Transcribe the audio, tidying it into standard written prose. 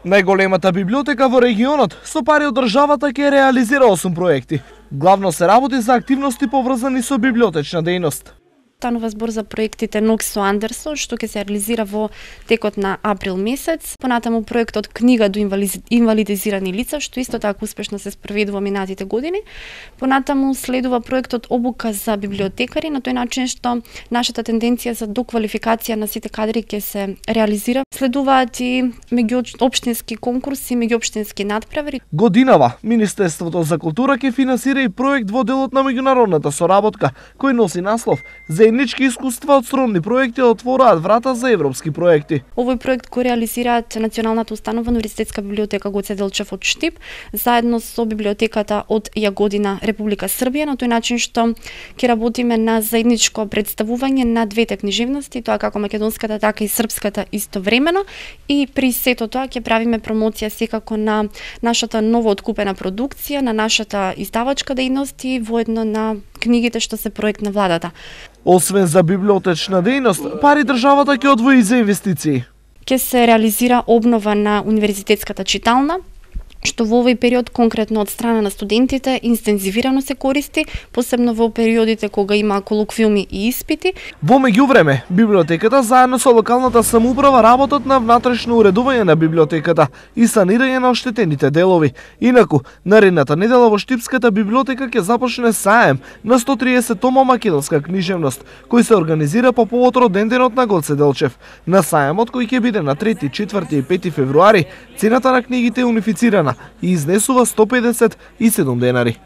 Најголемата библиотека во регионот со пари од државата ќе реализира 8 проекти. Главно се работи за активности поврзани со библиотечна дејност. Станува збор за проектите Нокс со Андерсон, што ќе се реализира во текот на април месец. Понатаму проектот Книга до инвалидизирани лица, што исто така успешно се спроведува минатите години. Понатаму следува проектот Обука за библиотекари, на тој начин што нашата тенденција за доквалификација на сите кадри ќе се реализира. Следуваат и меѓуопштински конкурси, меѓуопштински надпревари. Годинава Министерството за култура ќе финансира и проект во делот на меѓународната соработка, кој носи наслов Заеднички искуства од сродни проекти отвораат врата за европски проекти. Овој проект го реализираат Националната установа Универзитетска библиотека Гоце Делчев од Штип, заедно со библиотеката од Јагодина, Република Србија, на тој начин што ќе работиме на заедничко представување на двете книжевности, тоа како македонската, така и српската истовремено, и при сето тоа ќе правиме промоција секако на нашата ново откупена продукција, на нашата издавачка дејност и воедно на книгите што се проект на владата. Освен за библиотечна дејност, пари државата ќе одвои за инвестиции. Ќе се реализира обнова на универзитетската читална, што во овој период конкретно од страна на студентите интензивирано се користи, посебно во периодите кога има колоквиуми и испити. Во меѓувреме, библиотеката заедно со локалната самоуправа работат на внатрешно уредување на библиотеката и санирање на оштетените делови. Инаку, наредната недела во Штипската библиотека ќе започне саем на 130 тома македонска книжевност, кој се организира по повод роденденот на Гоце Делчев. На саемот кој ќе биде на 3, 4 и 5 февруари, цената на книгите е унифицирана и изнесува 157 денари.